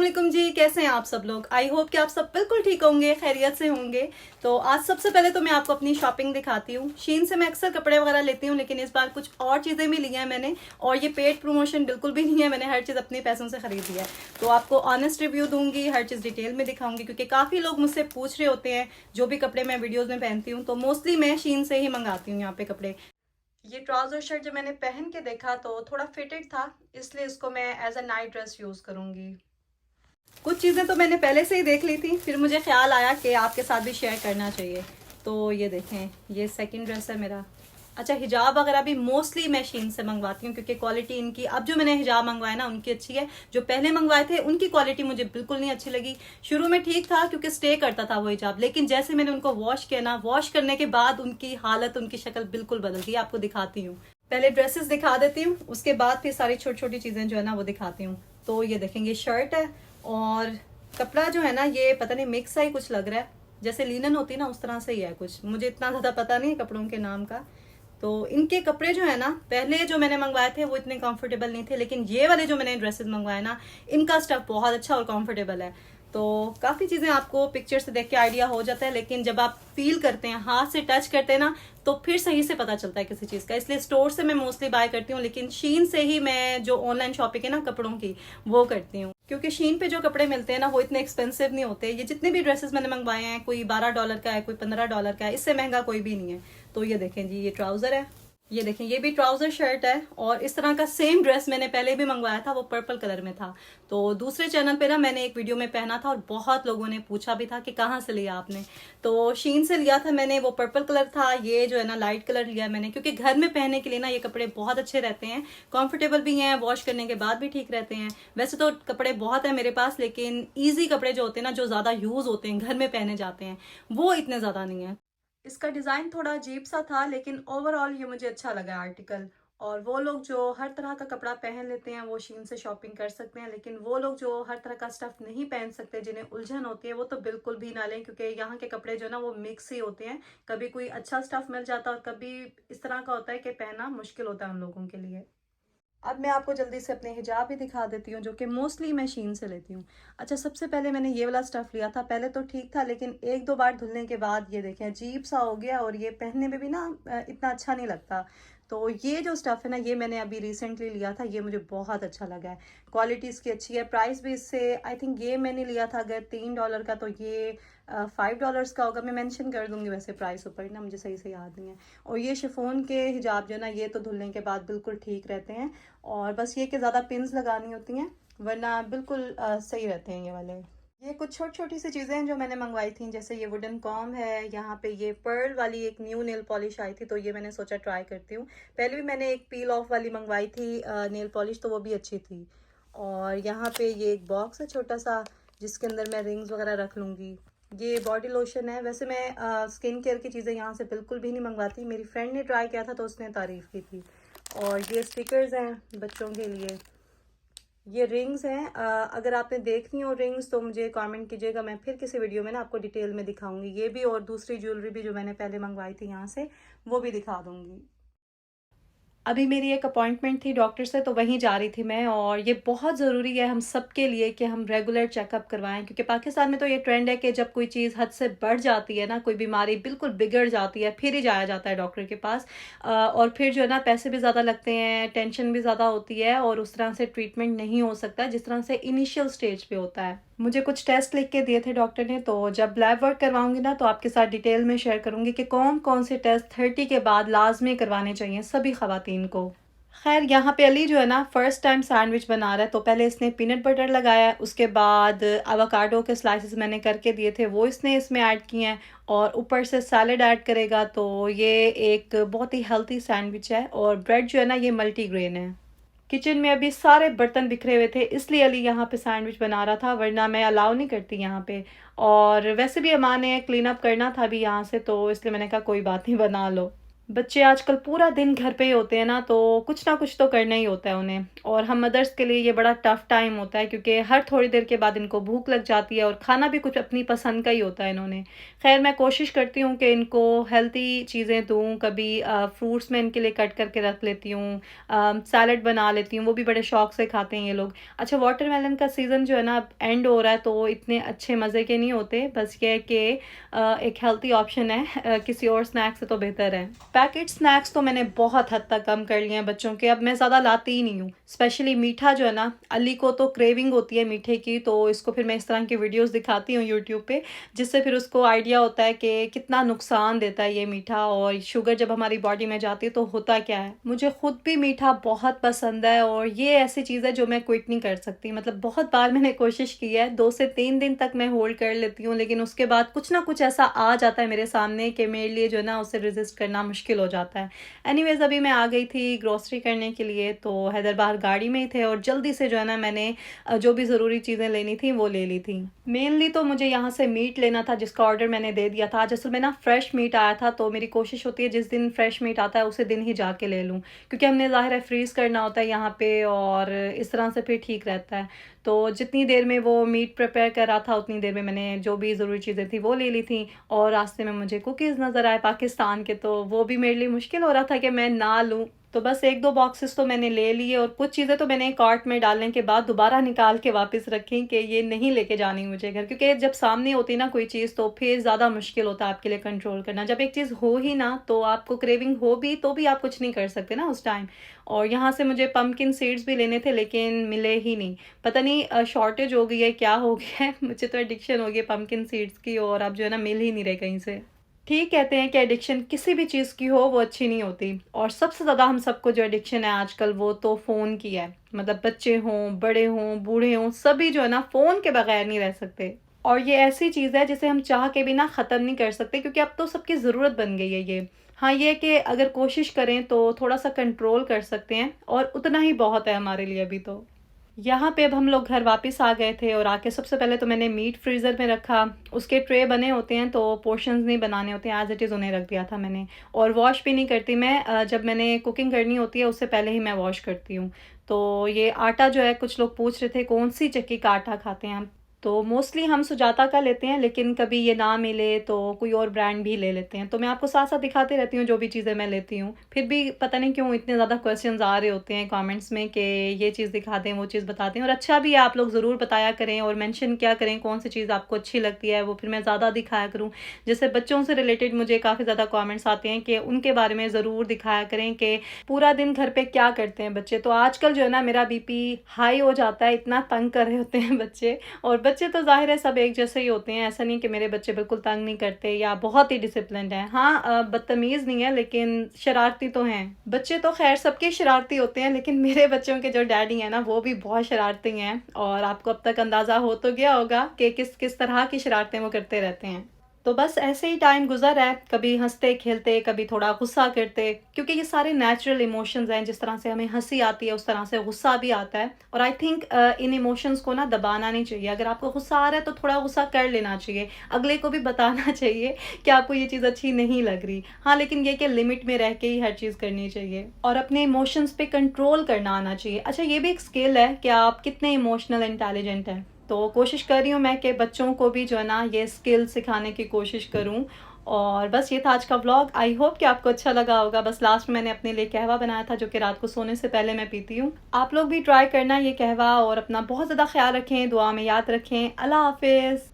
वालेकुम जी, कैसे हैं आप सब लोग। आई होप कि आप सब बिल्कुल ठीक होंगे, खैरियत से होंगे। तो आज सबसे पहले तो मैं आपको अपनी शॉपिंग दिखाती हूँ। शीन से मैं अक्सर कपड़े वगैरह लेती हूँ, लेकिन इस बार कुछ और चीज़ें भी ली हैं मैंने। और ये पेड प्रमोशन बिल्कुल भी नहीं है, मैंने हर चीज़ अपने पैसों से खरीदी है। तो आपको ऑनेस्ट रिव्यू दूंगी, हर चीज़ डिटेल में दिखाऊंगी, क्योंकि काफ़ी लोग मुझसे पूछ रहे होते हैं जो भी कपड़े मैं वीडियोज़ में पहनती हूँ। तो मोस्टली मैं शीन से ही मंगाती हूँ यहाँ पे कपड़े। ये ट्राउजर शर्ट जब मैंने पहन के देखा तो थोड़ा फिटेड था, इसलिए इसको मैं as a night dress use करूँगी। कुछ चीज़ें तो मैंने पहले से ही देख ली थी, फिर मुझे ख्याल आया कि आपके साथ भी शेयर करना चाहिए। तो ये देखें, ये सेकंड ड्रेस है मेरा। अच्छा, हिजाब वगैरह भी मोस्टली मैं शीन से मंगवाती हूँ, क्योंकि क्वालिटी इनकी, अब जो मैंने हिजाब मंगवाए ना उनकी अच्छी है। जो पहले मंगवाए थे उनकी क्वालिटी मुझे बिल्कुल नहीं अच्छी लगी। शुरू में ठीक था क्योंकि स्टे करता था वो हिजाब, लेकिन जैसे मैंने उनको वॉश किया ना, वॉश करने के बाद उनकी हालत, उनकी शक्ल बिल्कुल बदल गई। आपको दिखाती हूँ, पहले ड्रेसेस दिखा देती हूँ, उसके बाद फिर सारी छोटी छोटी चीज़ें जो है ना वो दिखाती हूँ। तो ये देखेंगे, शर्ट है और कपड़ा जो है ना ये पता नहीं मिक्स सा ही कुछ लग रहा है, जैसे लिनन होती है ना उस तरह से ही है कुछ। मुझे इतना ज़्यादा पता नहीं है कपड़ों के नाम का। तो इनके कपड़े जो है ना, पहले जो मैंने मंगवाए थे वो इतने कंफर्टेबल नहीं थे, लेकिन ये वाले जो मैंने ड्रेसेस मंगवाए ना, इनका स्टफ बहुत अच्छा और कंफर्टेबल है। तो काफ़ी चीज़ें आपको पिक्चर से देख के आइडिया हो जाता है, लेकिन जब आप फील करते हैं, हाथ से टच करते हैं ना, तो फिर सही से पता चलता है किसी चीज़ का। इसलिए स्टोर से मैं मोस्टली बाय करती हूँ, लेकिन शीन से ही मैं जो ऑनलाइन शॉपिंग है ना कपड़ों की, वो करती हूँ। क्योंकि शीन पे जो कपड़े मिलते हैं ना वो इतने एक्सपेंसिव नहीं होते। ये जितने भी ड्रेसेस मैंने मंगवाए हैं, कोई $12 का है, कोई $15 का है, इससे महंगा कोई भी नहीं है। तो ये देखें जी, ये ट्राउज़र है। ये देखें, ये भी ट्राउजर शर्ट है, और इस तरह का सेम ड्रेस मैंने पहले भी मंगवाया था, वो पर्पल कलर में था। तो दूसरे चैनल पे ना मैंने एक वीडियो में पहना था, और बहुत लोगों ने पूछा भी था कि कहाँ से लिया आपने। तो शीन से लिया था मैंने, वो पर्पल कलर था। ये जो है ना लाइट कलर लिया मैंने, क्योंकि घर में पहनने के लिए ना ये कपड़े बहुत अच्छे रहते हैं, कंफर्टेबल भी हैं, वॉश करने के बाद भी ठीक रहते हैं। वैसे तो कपड़े बहुत है मेरे पास, लेकिन ईजी कपड़े जो होते हैं ना, जो ज्यादा यूज होते हैं, घर में पहने जाते हैं, वो इतने ज्यादा नहीं है। इसका डिज़ाइन थोड़ा अजीब सा था, लेकिन ओवरऑल ये मुझे अच्छा लगा आर्टिकल। और वो लोग जो हर तरह का कपड़ा पहन लेते हैं वो शीन से शॉपिंग कर सकते हैं, लेकिन वो लोग जो हर तरह का स्टफ नहीं पहन सकते, जिन्हें उलझन होती है, वो तो बिल्कुल भी ना लें, क्योंकि यहाँ के कपड़े जो है ना वो मिक्स ही होते हैं। कभी कोई अच्छा स्टफ मिल जाता है और कभी इस तरह का होता है कि पहनना मुश्किल होता है उन लोगों के लिए। अब मैं आपको जल्दी से अपने हिजाब भी दिखा देती हूँ, जो कि मोस्टली मैं शीन से लेती हूँ। अच्छा, सबसे पहले मैंने ये वाला स्टफ लिया था। पहले तो ठीक था, लेकिन एक दो बार धुलने के बाद ये देखें अजीब सा हो गया, और ये पहनने में भी ना इतना अच्छा नहीं लगता। तो ये जो स्टफ है ना, ये मैंने अभी रिसेंटली लिया था, ये मुझे बहुत अच्छा लगा है। क्वालिटी इसकी अच्छी है, प्राइस भी इससे, आई थिंक ये मैंने लिया था अगर $3 का, तो ये $5 का होगा। मैं मेंशन कर दूंगी वैसे प्राइस ऊपर ही ना, मुझे सही से याद नहीं है। और ये शिफॉन के हिजाब जो है ना, ये तो धुलने के बाद बिल्कुल ठीक रहते हैं। और बस ये कि ज़्यादा पिन्स लगानी होती हैं, वरना बिल्कुल सही रहते हैं ये वाले। ये कुछ छोटी छोटी सी चीज़ें हैं जो मैंने मंगवाई थी, जैसे ये वुडन कॉम है, यहाँ पे ये पर्ल वाली एक न्यू नेल पॉलिश आई थी, तो ये मैंने सोचा ट्राई करती हूँ। पहले भी मैंने एक पील ऑफ वाली मंगवाई थी नेल पॉलिश, तो वो भी अच्छी थी। और यहाँ पे ये एक बॉक्स है छोटा सा, जिसके अंदर मैं रिंग्स वगैरह रख लूँगी। ये बॉडी लोशन है। वैसे मैं स्किन केयर की चीज़ें यहाँ से बिल्कुल भी नहीं मंगवाती, मेरी फ्रेंड ने ट्राई किया था तो उसने तारीफ़ की थी। और ये स्टिकर्स हैं बच्चों के लिए। ये रिंग्स हैं, अगर आपने देखनी हो रिंग्स तो मुझे कमेंट कीजिएगा, मैं फिर किसी वीडियो में ना आपको डिटेल में दिखाऊंगी। ये भी और दूसरी ज्वेलरी भी जो मैंने पहले मंगवाई थी यहाँ से, वो भी दिखा दूंगी। अभी मेरी एक अपॉइंटमेंट थी डॉक्टर से, तो वहीं जा रही थी मैं। और ये बहुत ज़रूरी है हम सब के लिए कि हम रेगुलर चेकअप करवाएं, क्योंकि पाकिस्तान में तो ये ट्रेंड है कि जब कोई चीज़ हद से बढ़ जाती है ना, कोई बीमारी बिल्कुल बिगड़ जाती है, फिर ही जाया जाता है डॉक्टर के पास। और फिर जो है ना पैसे भी ज़्यादा लगते हैं, टेंशन भी ज़्यादा होती है, और उस तरह से ट्रीटमेंट नहीं हो सकता जिस तरह से इनिशियल स्टेज पे होता है। मुझे कुछ टेस्ट लिख के दिए थे डॉक्टर ने, तो जब लैब वर्क करवाऊंगी ना तो आपके साथ डिटेल में शेयर करूंगी कि कौन कौन से टेस्ट 30 के बाद लाजमी करवाने चाहिए सभी खवातीन को। खैर, यहाँ पे अली जो है ना फर्स्ट टाइम सैंडविच बना रहा है, तो पहले इसने पीनट बटर लगाया है, उसके बाद एवोकाडो के स्लाइसेस मैंने करके दिए थे वो इसने इसमें ऐड किए हैं, और ऊपर से सैलेड ऐड करेगा। तो ये एक बहुत ही हेल्थी सैंडविच है। और ब्रेड जो है ना ये मल्टीग्रेन है। किचन में अभी सारे बर्तन बिखरे हुए थे, इसलिए अली यहाँ पे सैंडविच बना रहा था, वरना मैं अलाउ नहीं करती यहाँ पे। और वैसे भी अमान ने क्लीन अप करना था अभी यहाँ से, तो इसलिए मैंने कहा कोई बात नहीं, बना लो। बच्चे आजकल पूरा दिन घर पे ही होते हैं ना, तो कुछ ना कुछ तो करना ही होता है उन्हें। और हम मदर्स के लिए ये बड़ा टफ़ टाइम होता है, क्योंकि हर थोड़ी देर के बाद इनको भूख लग जाती है और खाना भी कुछ अपनी पसंद का ही होता है इन्होंने। ख़ैर मैं कोशिश करती हूँ कि इनको हेल्दी चीज़ें दूँ, कभी फ्रूट्स मैं इनके लिए कट करके रख लेती हूँ, सैलेड बना लेती हूँ, वो भी बड़े शौक से खाते हैं ये लोग। अच्छा, वाटरमेलन का सीज़न जो है ना अब एंड हो रहा है, तो इतने अच्छे मज़े के नहीं होते, बस ये है कि एक हेल्थी ऑप्शन है, किसी और स्नैक्स से तो बेहतर है। पैकेट स्नैक्स तो मैंने बहुत हद तक कम कर लिए हैं बच्चों के, अब मैं ज़्यादा लाती ही नहीं हूँ। स्पेशली मीठा जो है ना, अली को तो क्रेविंग होती है मीठे की, तो इसको फिर मैं इस तरह की वीडियोस दिखाती हूँ यूट्यूब पे, जिससे फिर उसको आइडिया होता है कि कितना नुकसान देता है ये मीठा, और शुगर जब हमारी बॉडी में जाती है तो होता क्या है। मुझे खुद भी मीठा बहुत पसंद है, और ये ऐसी चीज़ है जो मैं क्विट नहीं कर सकती। मतलब बहुत बार मैंने कोशिश की है, 2 से 3 दिन तक मैं होल्ड कर लेती हूँ, लेकिन उसके बाद कुछ ना कुछ ऐसा आ जाता है मेरे सामने कि मेरे लिए जो है ना उसे रेज़िस्ट करना मुश्किल हो जाता है। एनीवेज़ अभी मैं आ गई थी ग्रोसरी करने के लिए, तो हैदर बाहर गाड़ी में ही थे और जल्दी से जो है ना मैंने जो भी ज़रूरी चीज़ें लेनी थी वो ले ली थी। मेनली तो मुझे यहाँ से मीट लेना था, जिसका ऑर्डर मैंने दे दिया था। आज असल में ना फ्रेश मीट आया था, तो मेरी कोशिश होती है जिस दिन फ्रेश मीट आता है उसी दिन ही जाके ले लूँ, क्योंकि हमने ज़ाहिर है फ्रीज़ करना होता है यहाँ पे, और इस तरह से फिर ठीक रहता है। तो जितनी देर में वो मीट प्रिपेयर कर रहा था उतनी देर में मैंने जो भी ज़रूरी चीज़ें थी वो ले ली थी। और रास्ते में मुझे कुकीज़ नज़र आए पाकिस्तान के, तो वो भी मेरे लिए मुश्किल हो रहा था कि मैं ना लूँ। तो बस 1-2 बॉक्सेस तो मैंने ले लिए, और कुछ चीज़ें तो मैंने कार्ट में डालने के बाद दोबारा निकाल के वापस रखी कि ये नहीं लेके जानी मुझे घर, क्योंकि जब सामने होती है ना कोई चीज़ तो फिर ज़्यादा मुश्किल होता है आपके लिए कंट्रोल करना। जब एक चीज़ हो ही ना, तो आपको क्रेविंग हो भी तो भी आप कुछ नहीं कर सकते ना उस टाइम। और यहाँ से मुझे पम्पकिन सीड्स भी लेने थे, लेकिन मिले ही नहीं। पता नहीं शॉर्टेज हो गई है, क्या हो गया है, मुझे तो एडिक्शन हो गई है पम्पकिन सीड्स की, और अब जो है ना मिल ही नहीं रहे कहीं से। ठीक कहते हैं कि एडिक्शन किसी भी चीज़ की हो वो अच्छी नहीं होती, और सबसे ज़्यादा हम सबको जो एडिक्शन है आजकल वो तो फ़ोन की है। मतलब बच्चे हों, बड़े हों, बूढ़े हों, सभी जो है ना फ़ोन के बगैर नहीं रह सकते। और ये ऐसी चीज़ है जिसे हम चाह के भी ना ख़त्म नहीं कर सकते, क्योंकि अब तो सबकी ज़रूरत बन गई है ये। हाँ, ये है कि अगर कोशिश करें तो थोड़ा-सा कंट्रोल कर सकते हैं, और उतना ही बहुत है हमारे लिए अभी तो। यहाँ पे अब हम लोग घर वापस आ गए थे, और आके सबसे पहले तो मैंने मीट फ्रीज़र में रखा। उसके ट्रे बने होते हैं तो पोर्शंस नहीं बनाने होते हैं, एज़ इट इज़ उन्हें रख दिया था मैंने। और वॉश भी नहीं करती मैं, जब मैंने कुकिंग करनी होती है उससे पहले ही मैं वॉश करती हूँ। तो ये आटा जो है, कुछ लोग पूछ रहे थे कौन-सी चक्की का आटा खाते हैं आप? तो मोस्टली हम सुजाता का लेते हैं, लेकिन कभी ये ना मिले तो कोई और ब्रांड भी ले लेते हैं। तो मैं आपको साथ-साथ दिखाती रहती हूँ जो भी चीज़ें मैं लेती हूँ। फिर भी पता नहीं क्यों इतने ज़्यादा क्वेश्चंस आ रहे होते हैं कमेंट्स में कि ये चीज़ दिखा दें, वो चीज़ बता दें, और अच्छा भी है, आप लोग ज़रूर बताया करें और मेंशन किया करें कौन-सी चीज़ आपको अच्छी लगती है, वो फिर मैं ज़्यादा दिखाया करूँ। जैसे बच्चों से रिलेटेड मुझे काफ़ी ज़्यादा कमेंट्स आते हैं कि उनके बारे में ज़रूर दिखाया करें कि पूरा दिन घर पे क्या करते हैं बच्चे। तो आजकल जो है ना मेरा बीपी हाई हो जाता है, इतना तंग कर रहे होते हैं बच्चे। और बच्चे तो ज़ाहिर है सब एक जैसे ही होते हैं, ऐसा नहीं कि मेरे बच्चे बिल्कुल तंग नहीं करते या बहुत ही डिसिप्लिन्ड हैं। हाँ, बदतमीज़ नहीं है, लेकिन शरारती तो हैं। बच्चे तो ख़ैर सबके शरारती होते हैं, लेकिन मेरे बच्चों के जो डैडी हैं ना वो भी बहुत शरारती हैं, और आपको अब तक अंदाज़ा हो तो गया होगा कि किस किस तरह की शरारतें वो करते रहते हैं। तो बस ऐसे ही टाइम गुज़र रहा है, कभी हँसते-खेलते, कभी थोड़ा गुस्सा करते, क्योंकि ये सारे नेचुरल इमोशंस हैं। जिस तरह से हमें हँसी आती है, उस तरह से गुस्सा भी आता है, और आई थिंक इन इमोशंस को ना दबाना नहीं चाहिए। अगर आपको गुस्सा आ रहा है, तो थोड़ा गुस्सा कर लेना चाहिए। अगले को भी बताना चाहिए कि आपको ये चीज़ अच्छी नहीं लग रही। हाँ, लेकिन ये कि लिमिट में रह के ही हर चीज़ करनी चाहिए, और अपने इमोशंस पे कंट्रोल करना आना चाहिए। अच्छा, ये भी एक स्किल है कि आप कितने इमोशनल इंटेलिजेंट हैं। तो कोशिश कर रही हूँ मैं कि बच्चों को भी जो है ना ये स्किल सिखाने की कोशिश करूँ। और बस ये था आज का व्लॉग। आई होप कि आपको अच्छा लगा होगा। बस लास्ट में मैंने अपने लिए कहवा बनाया था, जो कि रात को सोने से पहले मैं पीती हूँ। आप लोग भी ट्राई करना ये कहवा, और अपना बहुत ज़्यादा ख्याल रखें, दुआ में याद रखें। अल्लाह हाफिज़।